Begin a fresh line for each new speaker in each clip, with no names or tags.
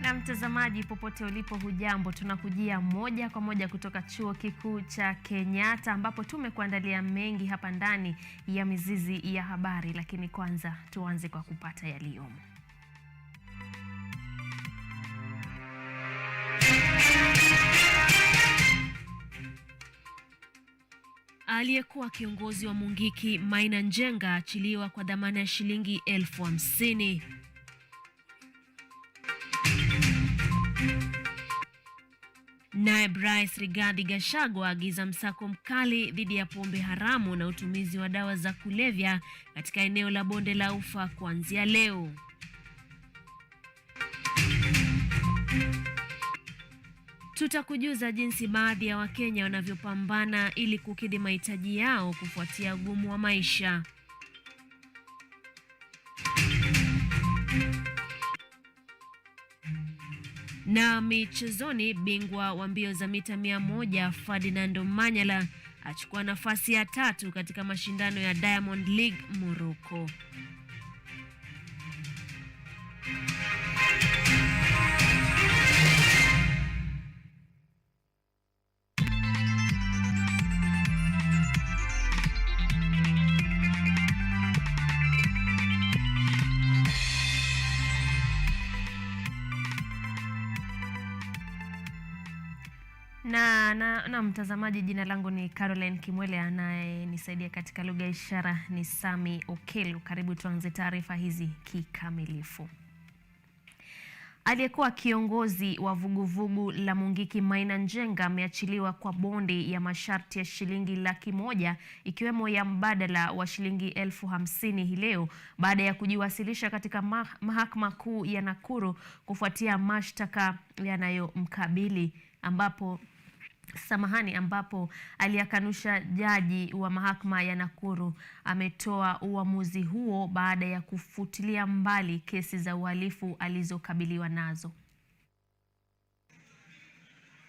Na mtazamaji popote ulipo, hujambo? Tunakujia moja kwa moja kutoka Chuo Kikuu cha Kenyatta ambapo tumekuandalia mengi hapa ndani ya Mizizi ya Habari, lakini kwanza tuanze kwa kupata yaliyomo. Aliyekuwa kiongozi wa Mungiki Maina Njenga achiliwa kwa dhamana ya shilingi 50,000. Naibu Rais Rigathi Gachagua agiza msako mkali dhidi ya pombe haramu na utumizi wa dawa za kulevya katika eneo la Bonde la Ufa kuanzia leo. Tutakujuza jinsi baadhi ya Wakenya wanavyopambana ili kukidhi mahitaji yao kufuatia ugumu wa maisha. Na michezoni, bingwa wa mbio za mita 100 Ferdinand Omanyala achukua nafasi ya 3 katika mashindano ya Diamond League Morocco. Na mtazamaji, jina langu ni KIMWELE, anayenisaidia katika lugha ishara ni SAMMY OKELLO. Karibu tuanze taarifa hizi kikamilifu. Aliyekuwa kiongozi wa vuguvugu la Mungiki Maina Njenga ameachiliwa kwa bondi ya masharti ya shilingi 100,000 ikiwemo ya mbadala wa shilingi 50,000 hii leo baada ya kujiwasilisha katika mahakama kuu ya Nakuru kufuatia mashtaka yanayomkabili ambapo aliyakanusha. Jaji wa mahakama ya Nakuru ametoa uamuzi huo baada ya kufutilia mbali kesi za uhalifu alizokabiliwa nazo.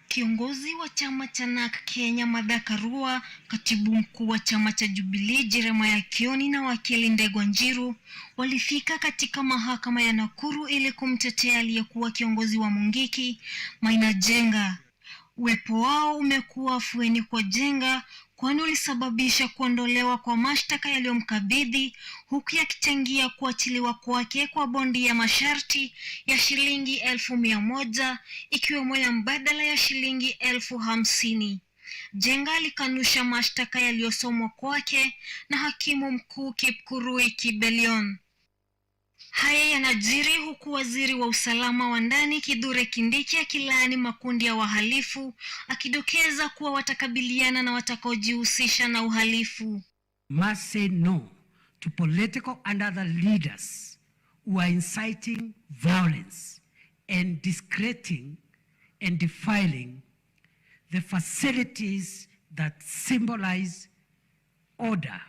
Kiongozi wa chama cha NAK Kenya Martha Karua, katibu mkuu wa chama cha Jubilee Jeremiah Kioni na wakili Ndegwa Njiru walifika katika mahakama ya Nakuru ili kumtetea aliyekuwa kiongozi wa Mungiki Maina Njenga. Uwepo wao umekuwa afueni kwa Njenga kwani ulisababisha kuondolewa kwa mashtaka yaliyomkabidhi, huku yakichangia kuachiliwa kwake kwa bondi ya masharti ya shilingi 100,000 ikiwemo ya mbadala ya shilingi 50,000. Njenga alikanusha mashtaka yaliyosomwa kwake na hakimu mkuu Kipkurui Kibelion. Haya yanajiri huku waziri wa usalama wa ndani Kithure Kindiki akilaani makundi ya wahalifu, akidokeza kuwa watakabiliana na watakaojihusisha na uhalifu.
Must say no to political and other leaders who are inciting violence and discrediting and defiling the facilities that symbolize order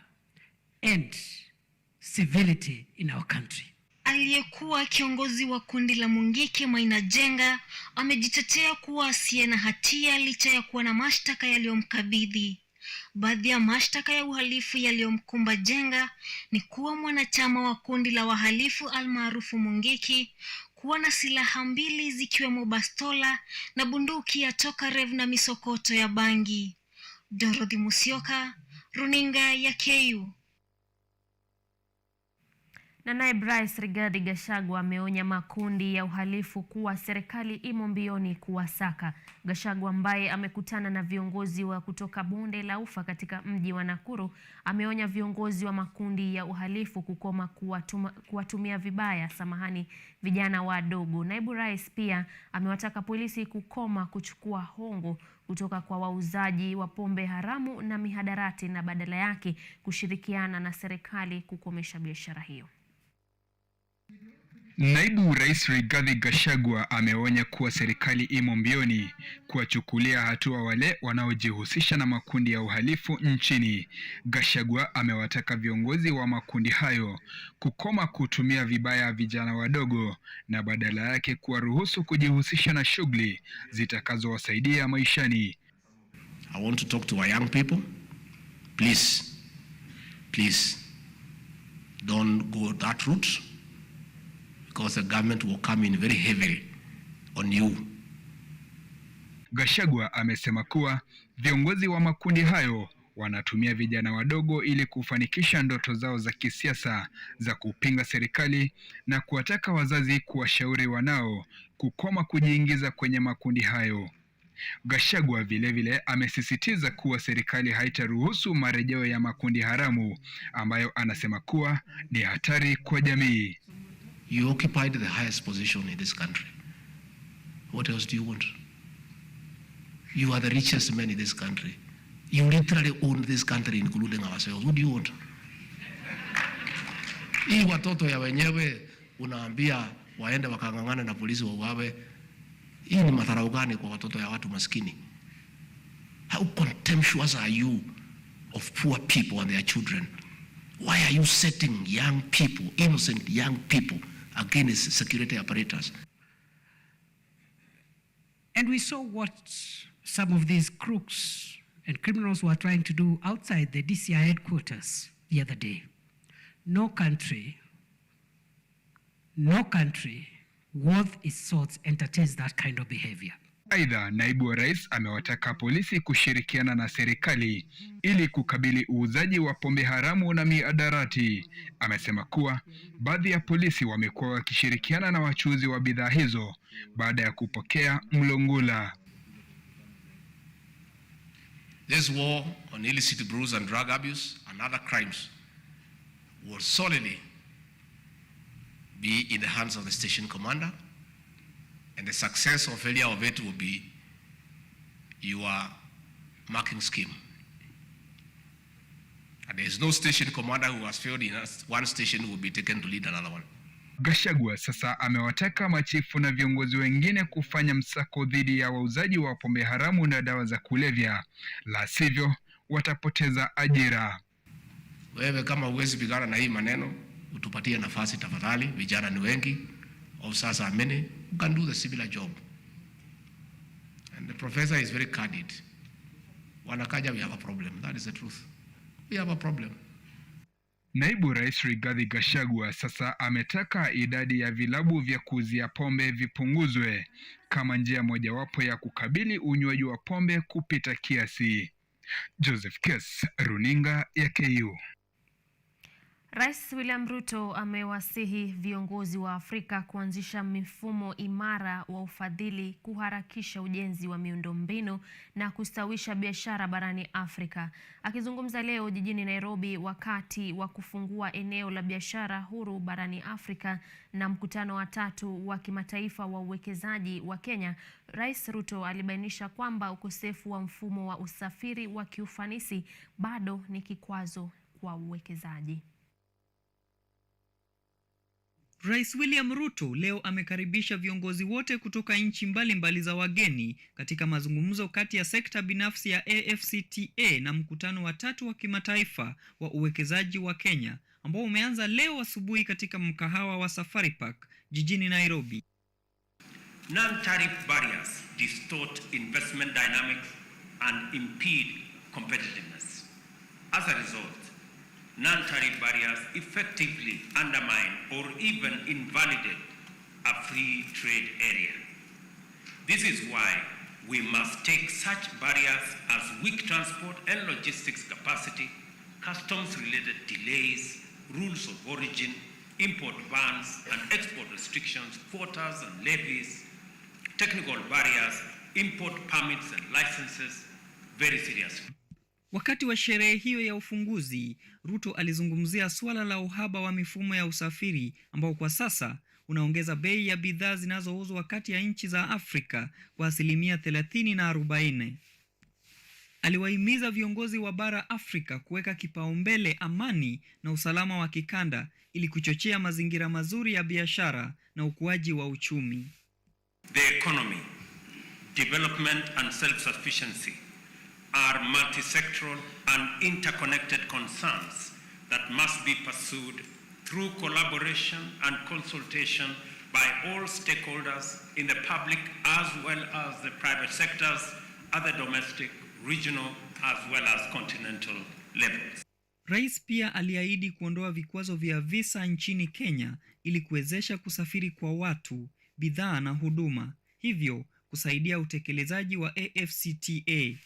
and civility in our country.
Aliyekuwa kiongozi wa kundi la Mungiki Maina Njenga amejitetea kuwa asiye na hatia licha ya kuwa na mashtaka yaliyomkabidhi. Baadhi ya mashtaka ya uhalifu yaliyomkumba Njenga ni kuwa mwanachama wa kundi la wahalifu almaarufu Mungiki, kuwa na silaha 2 zikiwemo bastola na bunduki ya Tokarev na misokoto ya bangi. Dorothy Musyoka, runinga ya KU.
Na naibu Rais Rigathi Gachagua ameonya makundi ya uhalifu kuwa serikali imo mbioni kuwasaka. Gachagua ambaye amekutana na viongozi wa kutoka Bonde la Ufa katika mji wa Nakuru ameonya viongozi wa makundi ya uhalifu kukoma kuwatumia vibaya vijana wadogo. Naibu Rais pia amewataka polisi kukoma kuchukua hongo kutoka kwa wauzaji wa pombe haramu na mihadarati na badala yake kushirikiana na serikali kukomesha biashara hiyo.
Naibu Rais Rigathi Gachagua ameonya kuwa serikali imo mbioni kuwachukulia hatua wale wanaojihusisha na makundi ya uhalifu nchini. Gachagua amewataka viongozi wa makundi hayo kukoma kutumia vibaya vijana wadogo na badala yake kuwaruhusu kujihusisha na shughuli zitakazowasaidia maishani.
I want to talk to our young people. Please don't go that route, because the government will come in very heavily on you.
Gachagua amesema kuwa viongozi wa makundi hayo wanatumia vijana wadogo ili kufanikisha ndoto zao za kisiasa za kupinga serikali na kuwataka wazazi kuwashauri wanao kukoma kujiingiza kwenye makundi hayo. Gachagua vilevile amesisitiza kuwa serikali haitaruhusu marejeo ya makundi haramu ambayo anasema kuwa ni hatari kwa jamii.
You occupied the highest position in this country. What else do you want? You are the richest man in this country. You literally own this country, including ourselves. What do you want? Hii watoto ya wenyewe unaambia waende wakangangana na polisi wauawe. Hii ni madharau gani kwa watoto ya watu maskini? How contemptuous are you of poor people and their children? Why are you setting young people, innocent young people, against security apparatus?
And we saw what some of these crooks and criminals were trying to do outside the DCI headquarters the other day. No country worth its salt entertains that kind of behavior.
Aidha, naibu wa rais amewataka polisi kushirikiana na serikali ili kukabili uuzaji wa pombe haramu na miadarati. Amesema kuwa baadhi ya polisi wamekuwa wakishirikiana na wachuuzi wa bidhaa hizo baada ya kupokea mlungula.
This war on illicit brews and drug abuse and other crimes will solidly be in the hands of the station commander, and the success or failure of it will be your marking scheme. And there is no station commander who has failed in one station who will be taken to lead another one.
Gachagua sasa amewataka machifu na viongozi wengine kufanya msako dhidi ya wauzaji wa pombe haramu na dawa za kulevya, la sivyo watapoteza ajira.
Wewe kama huwezi pigana na hii maneno, utupatie nafasi tafadhali. Vijana ni wengi, officers are many, who can do the similar job. And the professor is very candid. Wanakaja, we have a problem. That is the truth. We have a problem.
Naibu Rais Rigathi Gachagua sasa ametaka idadi ya vilabu vya kuuzia pombe vipunguzwe kama njia mojawapo ya kukabili unywaji wa pombe kupita kiasi. Joseph Kes, Runinga ya KU.
Rais William Ruto amewasihi viongozi wa Afrika kuanzisha mifumo imara wa ufadhili kuharakisha ujenzi wa miundombinu na kustawisha biashara barani Afrika. Akizungumza leo jijini Nairobi wakati wa kufungua eneo la biashara huru barani Afrika na mkutano wa 3 wa kimataifa wa uwekezaji wa Kenya, Rais Ruto alibainisha kwamba ukosefu wa mfumo wa usafiri wa kiufanisi bado ni kikwazo kwa uwekezaji.
Rais William Ruto leo amekaribisha viongozi wote kutoka nchi mbalimbali za wageni katika mazungumzo kati ya sekta binafsi ya AfCFTA na mkutano wa 3 wa kimataifa wa uwekezaji wa Kenya ambao umeanza leo asubuhi katika mkahawa wa Safari Park jijini Nairobi.
Non-tariff barriers distort investment dynamics and impede competitiveness. As a result, non-tariff barriers effectively undermine or even invalidate a free trade area. This is why we must take such barriers as weak transport and logistics capacity, customs-related delays, rules of origin, import bans and export restrictions, quotas and levies, technical barriers, import permits and licenses very seriously.
Wakati wa sherehe hiyo ya ufunguzi, Ruto alizungumzia suala la uhaba wa mifumo ya usafiri ambao kwa sasa unaongeza bei ya bidhaa zinazouzwa kati ya nchi za Afrika kwa 30% na 40%. Aliwahimiza viongozi wa bara Afrika kuweka kipaumbele amani na usalama wa kikanda ili kuchochea mazingira mazuri ya biashara na ukuaji wa uchumi.
The economy, development and self-sufficiency are multi-sectoral and interconnected concerns that must be pursued through collaboration and consultation by all stakeholders in the public as well as the private sectors at the domestic, regional as well as continental levels.
Rais pia aliahidi kuondoa vikwazo vya visa nchini Kenya ili kuwezesha kusafiri kwa watu, bidhaa na huduma. Hii hivyo kusaidia utekelezaji wa AfCFTA.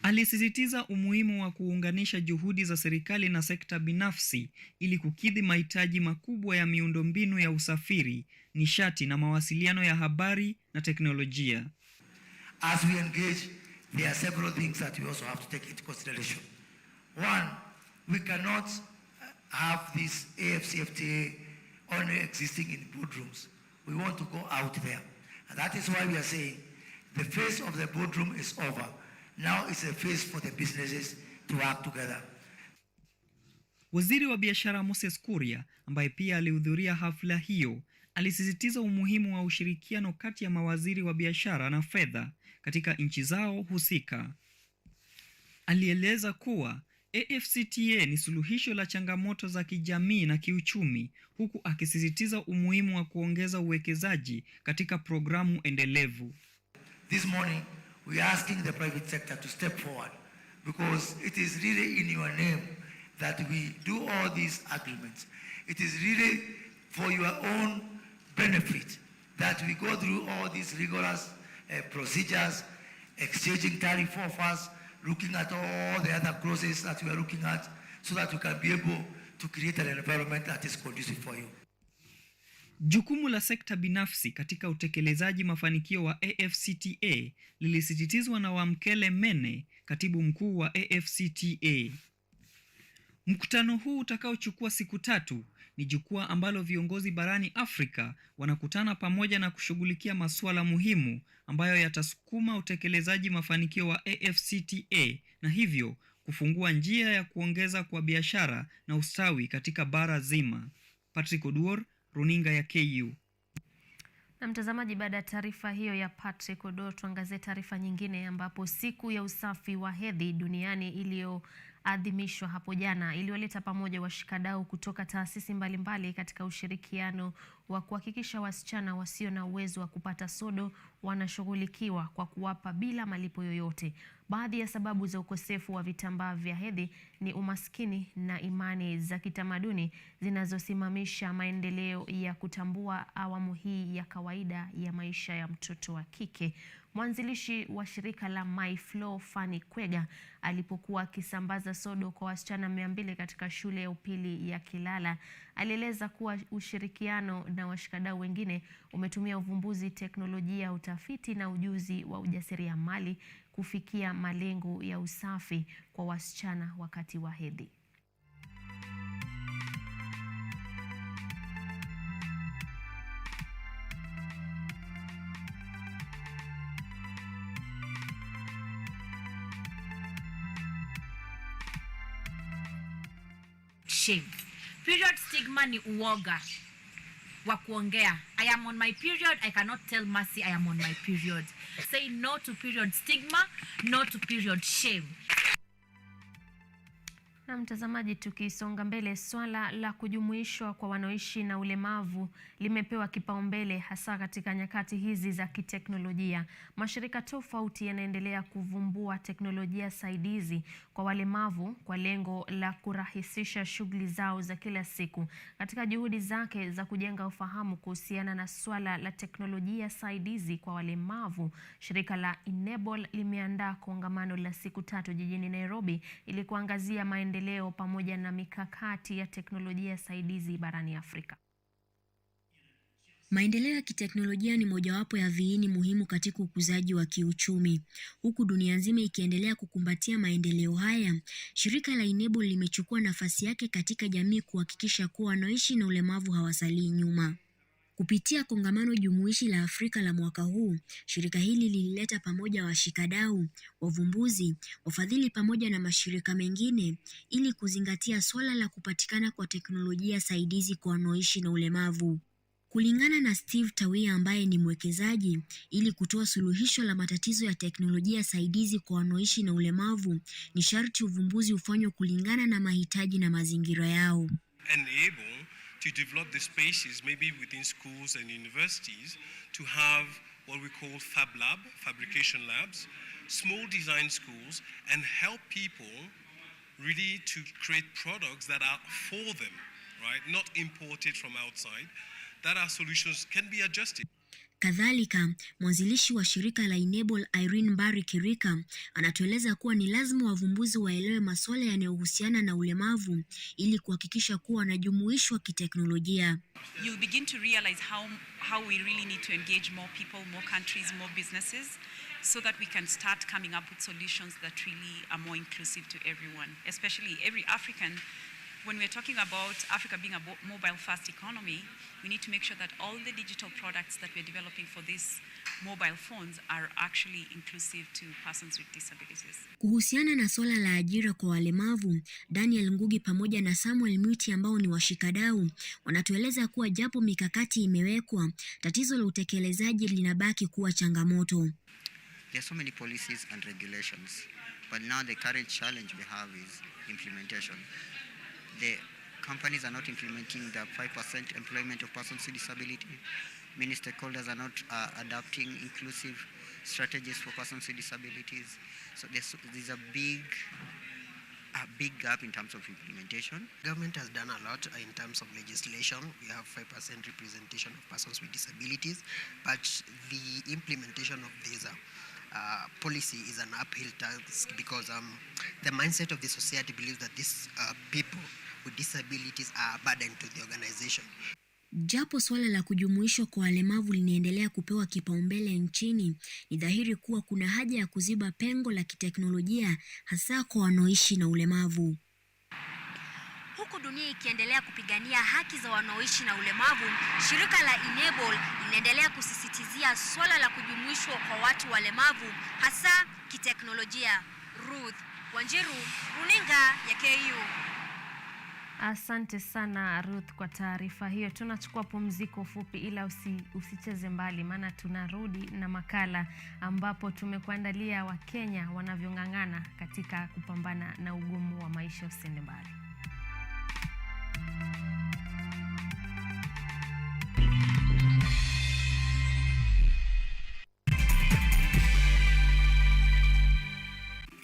Alisisitiza umuhimu wa kuunganisha juhudi za serikali na sekta binafsi ili kukidhi mahitaji makubwa ya miundombinu ya usafiri, nishati na mawasiliano ya habari na teknolojia.
As we engage, there are several things that we also have to take into consideration. One, we cannot have this AfCFTA only existing in boardrooms. We want to go out there. And that is why we are saying the phase of the boardroom is over. Now it's a phase for the businesses to work together.
Waziri wa biashara Moses Kuria, ambaye pia alihudhuria hafla hiyo, alisisitiza umuhimu wa ushirikiano kati ya mawaziri wa biashara na fedha katika nchi zao husika. Alieleza kuwa AfCFTA ni suluhisho la changamoto za kijamii na kiuchumi, huku akisisitiza umuhimu wa kuongeza uwekezaji katika programu endelevu.
This morning we are asking the private sector to step forward because it is really in your name that we do all these agreements. It is really for your own benefit that we go through all these rigorous procedures, exchanging tariff offers, looking at all the other clauses that we are looking at so that we can be able to create an environment that is conducive for you.
Jukumu la sekta binafsi katika utekelezaji mafanikio wa AfCFTA lilisisitizwa na Wamkele Mene, katibu mkuu wa AfCFTA. Mkutano huu utakaochukua siku 3 ni jukwaa ambalo viongozi barani Afrika wanakutana pamoja na kushughulikia masuala muhimu ambayo yatasukuma utekelezaji mafanikio wa AfCFTA na hivyo kufungua njia ya kuongeza kwa biashara na ustawi katika bara zima. Patrick Oduor, Runinga ya KU.
Na mtazamaji, baada ya taarifa hiyo ya Patrick Oduor, tuangazie taarifa nyingine ambapo siku ya usafi wa hedhi duniani iliyoadhimishwa hapo jana ilioleta pamoja washikadau kutoka taasisi mbalimbali katika ushirikiano wa kuhakikisha wasichana wasio na uwezo wa kupata sodo wanashughulikiwa kwa kuwapa bila malipo yoyote. Baadhi ya sababu za ukosefu wa vitambaa vya hedhi ni umaskini na imani za kitamaduni zinazosimamisha maendeleo ya kutambua awamu hii ya kawaida ya maisha ya mtoto wa kike. Mwanzilishi wa shirika la My Flow, Fanny Kwega, alipokuwa akisambaza sodo kwa wasichana 200 katika shule ya upili ya Kilala, alieleza kuwa ushirikiano na washikadau wengine umetumia uvumbuzi, teknolojia, utafiti na ujuzi wa ujasiriamali kufikia malengo ya usafi kwa wasichana wakati wa hedhi.
Shame. Period stigma ni uoga wa kuongea. I am on my period. I cannot tell Mercy I am on my period. Say no to period stigma, no to period shame.
Na mtazamaji, tukisonga mbele, swala la kujumuishwa kwa wanaoishi na ulemavu limepewa kipaumbele hasa katika nyakati hizi za kiteknolojia. Mashirika tofauti yanaendelea kuvumbua teknolojia saidizi kwa walemavu kwa lengo la kurahisisha shughuli zao za kila siku. Katika juhudi zake za kujenga ufahamu kuhusiana na swala la teknolojia saidizi kwa walemavu, shirika la Enable limeandaa kongamano la siku 3 jijini Nairobi ili kuangazia maendeleo pamoja na mikakati ya teknolojia saidizi barani Afrika.
Maendeleo ya kiteknolojia ni mojawapo ya viini muhimu katika ukuzaji wa kiuchumi. Huku dunia nzima ikiendelea kukumbatia maendeleo haya, shirika la Enable limechukua nafasi yake katika jamii kuhakikisha kuwa wanaoishi na ulemavu hawasalii nyuma. Kupitia kongamano jumuishi la Afrika la mwaka huu, shirika hili lilileta pamoja washikadau, wavumbuzi, wafadhili pamoja na mashirika mengine ili kuzingatia swala la kupatikana kwa teknolojia saidizi kwa wanaoishi na ulemavu. Kulingana na Steve Tawia ambaye ni mwekezaji, ili kutoa suluhisho la matatizo ya teknolojia saidizi kwa wanaoishi na ulemavu, ni sharti uvumbuzi ufanywe kulingana na mahitaji na mazingira yao.
To develop the spaces, maybe within schools and universities, to have what we call fab lab, fabrication labs, small design schools, and help people really to create products that are for them, right? Not imported from outside, that our solutions can be adjusted.
Kadhalika, mwanzilishi wa shirika la Enable Irene Barry Kirika anatueleza kuwa ni lazima wavumbuzi waelewe masuala yanayohusiana na ulemavu ili kuhakikisha kuwa wanajumuishwa kiteknolojia.
You'll begin to realize how we really need to engage more people, more countries, more businesses, so that we can start coming up with solutions that really are more inclusive to everyone, especially every African. When we're talking about Africa being a mobile-first economy, we need to make sure that all the digital products that we're developing for these mobile phones are actually inclusive to persons with disabilities.
Kuhusiana na swala la ajira kwa walemavu, Daniel Ngugi pamoja na Samuel Muti ambao ni washikadau wanatueleza kuwa japo mikakati imewekwa, tatizo la utekelezaji linabaki kuwa changamoto.
There are so many policies and regulations, but now the current challenge we have is implementation. The companies are not implementing the 5% employment of persons with disability. Many stakeholders are not adopting inclusive strategies for persons with disabilities. So there's a big gap in terms of implementation.
Government has done a lot in terms of legislation. We have 5% representation of persons with disabilities, but the implementation of this policy is an uphill task because the mindset of the society believes that these people with disabilities are a burden to the organization.
Japo swala la kujumuishwa kwa walemavu linaendelea kupewa kipaumbele nchini, ni dhahiri kuwa kuna haja ya kuziba pengo la kiteknolojia hasa kwa wanaoishi na ulemavu. Huku dunia ikiendelea kupigania haki za wanaoishi na ulemavu, shirika la Enable linaendelea kusisitizia swala la kujumuishwa kwa watu walemavu hasa kiteknolojia. Ruth Wanjiru, runinga ya KU.
Asante sana Ruth kwa taarifa hiyo. Tunachukua pumziko fupi, ila usicheze mbali, maana tunarudi na makala ambapo tumekuandalia Wakenya wanavyong'ang'ana katika kupambana na ugumu wa maisha. Usiende mbali.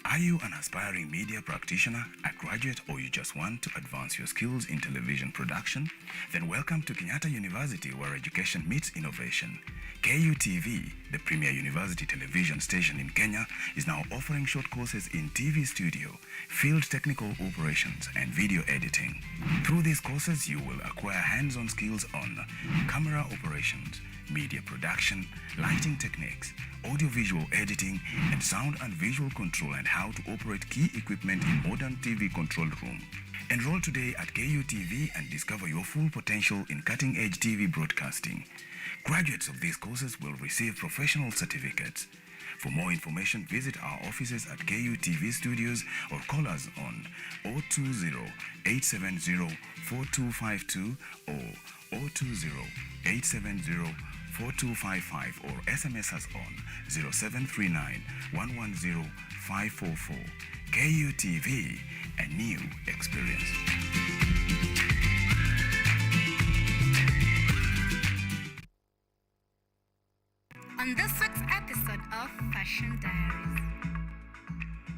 Are you an aspiring media practitioner, a graduate, or you just want to advance your skills in television production? Then welcome to Kenyatta University, where education meets innovation. KUTV, the premier university television station in Kenya, is now offering short courses in TV studio, field technical operations, and video editing. Through these courses, you will acquire hands-on skills on camera operations, media production, lighting techniques, audiovisual editing, and sound and visual control, and how to operate key equipment in modern TV control room. Enroll today at KUTV and discover your full potential in cutting-edge TV broadcasting. Graduates of these courses will receive professional certificates. For more information, visit our offices at KUTV Studios or call us on 020-870-4252 or 020-870-4255 or SMS us on 0739-110-544. KUTV, a new experience.
On this week's episode of Fashion Diaries,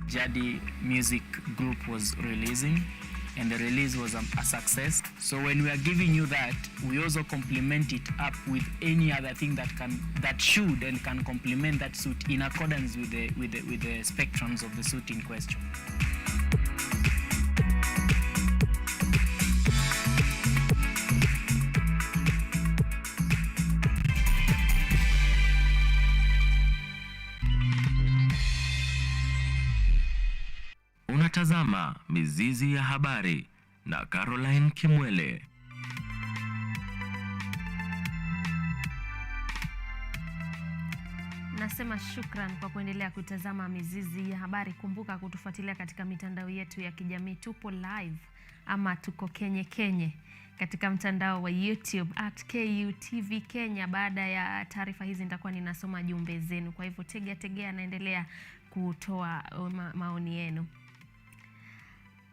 Jadi Music Group was releasing, and the release was a success. So when we are giving you that, we also complement it up with any other thing that should and can complement that suit in accordance with the spectrums of the suit in question.
Unatazama Mizizi ya Habari na Caroline KIMWELE.
Nasema shukran kwa kuendelea kutazama Mizizi ya Habari. Kumbuka kutufuatilia katika mitandao yetu ya kijamii. Tupo live ama tuko kenye katika mtandao wa YouTube @KUTV Kenya. Baada ya taarifa hizi nitakuwa ninasoma jumbe zenu. Kwa hivyo tegea naendelea kutoa maoni yenu.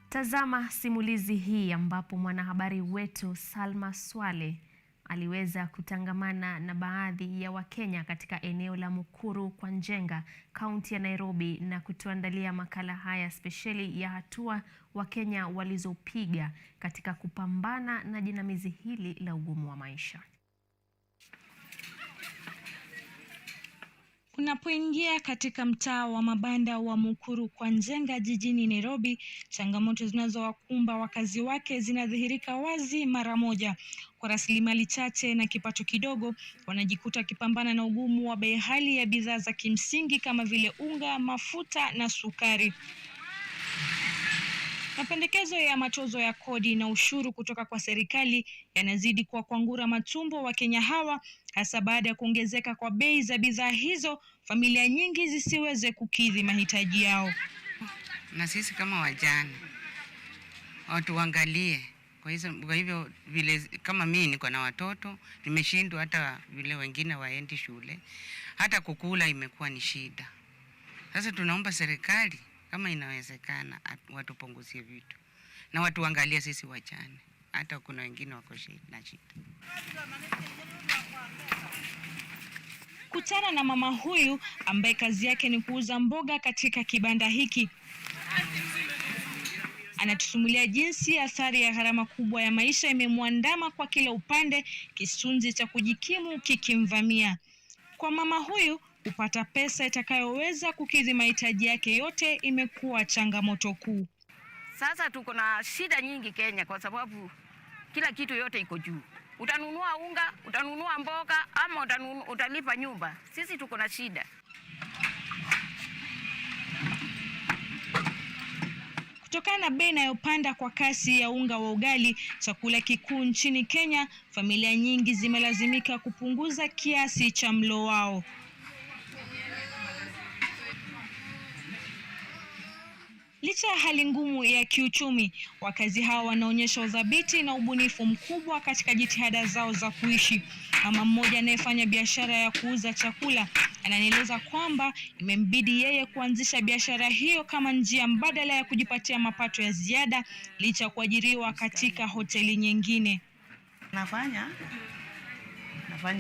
Tazama simulizi hii ambapo mwanahabari wetu Salma Swale aliweza kutangamana na baadhi ya Wakenya katika eneo la Mukuru kwa Njenga, kaunti ya Nairobi, na kutuandalia makala haya spesheli ya hatua Wakenya walizopiga katika kupambana na jinamizi hili la ugumu wa maisha.
Unapoingia katika mtaa wa mabanda wa Mukuru kwa Njenga jijini Nairobi, changamoto zinazowakumba wakazi wake zinadhihirika wazi mara moja. Kwa rasilimali chache na kipato kidogo, wanajikuta kipambana na ugumu wa bei ghali ya bidhaa za kimsingi kama vile unga, mafuta na sukari. Mapendekezo ya matozo ya kodi na ushuru kutoka kwa serikali yanazidi kuwakwangura matumbo wa Kenya hawa, hasa baada ya kuongezeka kwa bei za bidhaa hizo, familia nyingi zisiweze kukidhi mahitaji yao.
Na sisi kama wajane watu waangalie. Kwa hivyo vile kama mimi niko na watoto, nimeshindwa hata vile wengine waendi shule. Hata kukula imekuwa ni shida. Sasa tunaomba serikali kama inawezekana watupunguzie vitu. Na watu waangalie sisi wajane. Hata kuna wengine wako na shida.
Kutana na mama huyu ambaye kazi yake ni kuuza mboga katika kibanda hiki. Anatusimulia jinsi athari ya gharama kubwa ya maisha imemwandama kwa kila upande, kisunzi cha kujikimu kikimvamia. Kwa mama huyu, kupata pesa itakayoweza kukidhi mahitaji yake yote imekuwa changamoto kuu.
Sasa tuko na shida nyingi Kenya kwa sababu kila kitu yote iko juu. Utanunua unga, utanunua mboga ama utalipa nyumba. Sisi tuko na shida.
Kutokana na bei inayopanda kwa kasi ya unga wa ugali, chakula kikuu nchini Kenya, familia nyingi zimelazimika kupunguza kiasi cha mlo wao. Licha ya hali ngumu ya kiuchumi, wakazi hao wanaonyesha udhabiti na ubunifu mkubwa katika jitihada zao za kuishi. Mama mmoja anayefanya biashara ya kuuza chakula ananieleza kwamba imembidi yeye kuanzisha biashara hiyo kama njia mbadala ya kujipatia mapato ya ziada licha kuajiriwa katika hoteli nyingine.
Nafanya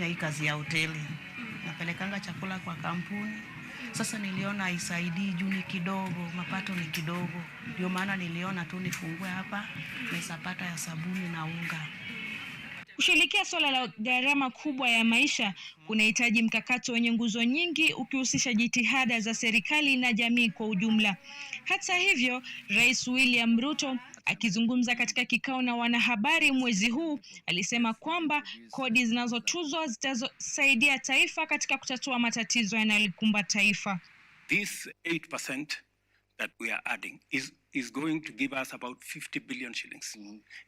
hii kazi ya hoteli. Napelekanga chakula kwa kampuni. Sasa niliona haisaidii juu ni kidogo, mapato ni kidogo. Ndio maana niliona tu nifungue hapa, nisapata ya sabuni na unga.
Kushughulikia swala la gharama kubwa ya maisha kunahitaji mkakati wenye nguzo nyingi ukihusisha jitihada za serikali na jamii kwa ujumla. Hata hivyo, Rais William Ruto akizungumza katika kikao na wanahabari mwezi huu alisema kwamba kodi zinazotuzwa zitasaidia taifa katika kutatua matatizo yanayolikumba taifa.
This 8% that we are adding is going to give us about 50 billion shillings.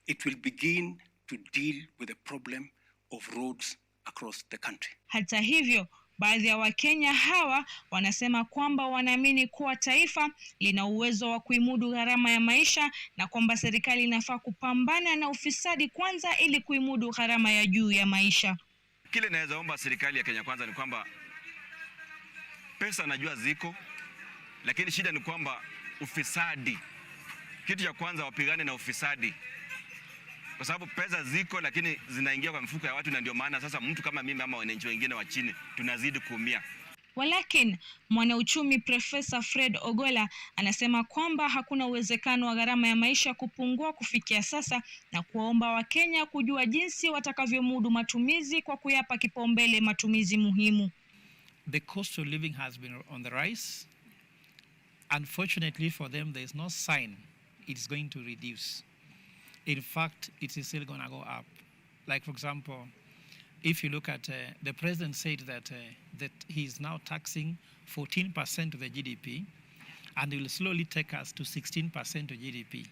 It will begin to deal with the problem of roads across the country.
Hata hivyo, baadhi ya Wakenya hawa wanasema kwamba wanaamini kuwa taifa lina uwezo wa kuimudu gharama ya maisha na kwamba serikali inafaa kupambana na ufisadi kwanza ili kuimudu gharama ya juu ya maisha.
Kile naweza omba serikali ya Kenya kwanza ni kwamba pesa najua ziko, lakini shida ni kwamba ufisadi. Kitu cha kwanza wapigane na ufisadi. Kwa sababu pesa ziko lakini zinaingia kwa mfuko ya watu, na ndio maana sasa mtu kama mimi ama wananchi wengine wa chini tunazidi kuumia.
Walakin mwanauchumi Profesa Fred Ogola anasema kwamba hakuna uwezekano wa gharama ya maisha kupungua kufikia sasa na kuwaomba Wakenya kujua jinsi watakavyomudu matumizi kwa kuyapa kipaumbele matumizi muhimu.
The cost of living has been on the rise. Unfortunately for them, there is no sign it's going to reduce. In fact, it is still going to go up. Like, for example, if you look at the president said that he is now taxing 14% of the GDP, and it will slowly take us to 16% of GDP.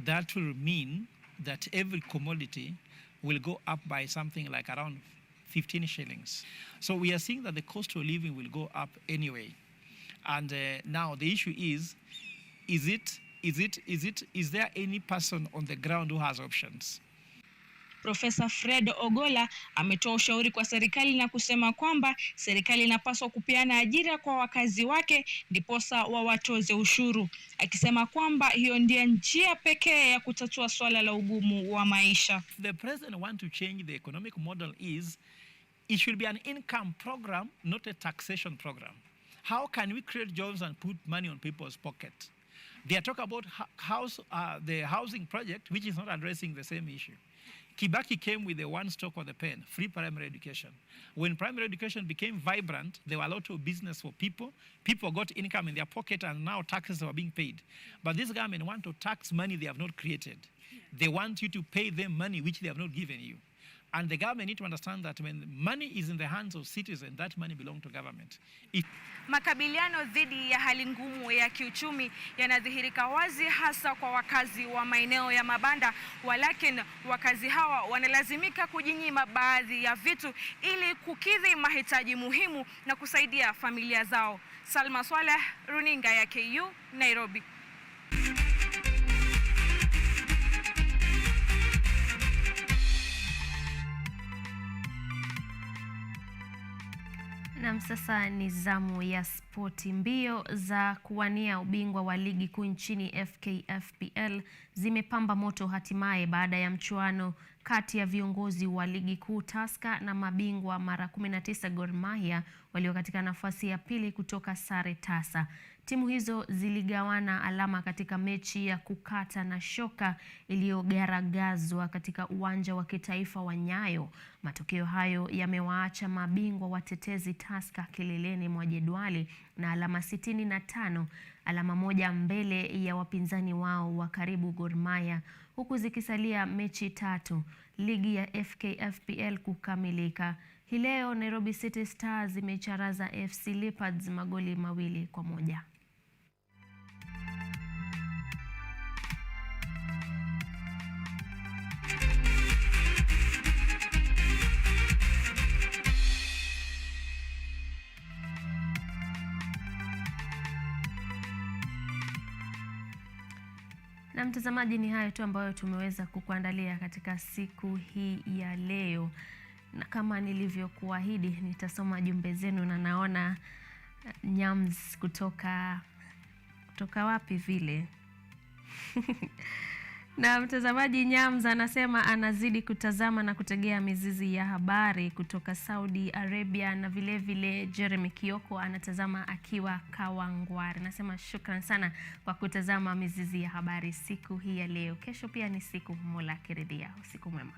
That will mean that every commodity will go up by something like around 15 shillings. So we are seeing that the cost of living will go up anyway. And now the issue is there any person on the ground who has options?
Profesa Fred Ogola ametoa ushauri kwa serikali na kusema kwamba serikali inapaswa kupeana ajira kwa wakazi wake ndiposa wawatoze ushuru, akisema kwamba hiyo ndiyo njia pekee ya kutatua swala la ugumu wa maisha.
The president want to change the economic model it should be an income program, not a taxation program. How can we create jobs and put money on people's pocket? They are talking about the housing project, which is not addressing the same issue. Kibaki came with the one stroke of the pen, free primary education. When primary education became vibrant, there were a lot of business for people. People got income in their pocket and now taxes were being paid. But this government want to tax money they have not created. They want you to pay them money which they have not given you. And the government need to understand that when money is in the hands of citizens, that money belongs to government.
Makabiliano dhidi ya hali ngumu ya kiuchumi yanadhihirika wazi hasa kwa wakazi wa maeneo ya mabanda, walakin wakazi hawa wanalazimika kujinyima baadhi ya vitu ili kukidhi mahitaji muhimu na kusaidia familia zao. Salma Swaleh, Runinga ya KU, Nairobi.
Na sasa ni zamu ya spoti. Mbio za kuwania ubingwa wa ligi kuu nchini FKFPL zimepamba moto hatimaye baada ya mchuano kati ya viongozi wa ligi kuu Tusker na mabingwa mara 19 Gor Mahia walio katika nafasi ya pili kutoka sare tasa. Timu hizo ziligawana alama katika mechi ya kukata na shoka iliyogaragazwa katika uwanja wa kitaifa wa Nyayo. Matokeo hayo yamewaacha mabingwa watetezi Tusker kileleni mwa jedwali na alama 65, alama moja mbele ya wapinzani wao wa karibu Gor Mahia, huku zikisalia mechi 3 ligi ya FKFPL kukamilika. Hii leo Nairobi City Stars imecharaza FC Leopards magoli 2-1. Na mtazamaji, ni hayo tu ambayo tumeweza kukuandalia katika siku hii ya leo. Na kama nilivyokuahidi, nitasoma jumbe zenu na naona Nyams kutoka wapi vile. Na mtazamaji, Nyams anasema anazidi kutazama na kutegea Mizizi ya Habari kutoka Saudi Arabia, na vile vile Jeremy Kioko anatazama akiwa Kawangware. Nasema shukran sana kwa kutazama Mizizi ya Habari siku hii ya leo. Kesho pia ni siku, Mola akiridhia. Usiku mwema.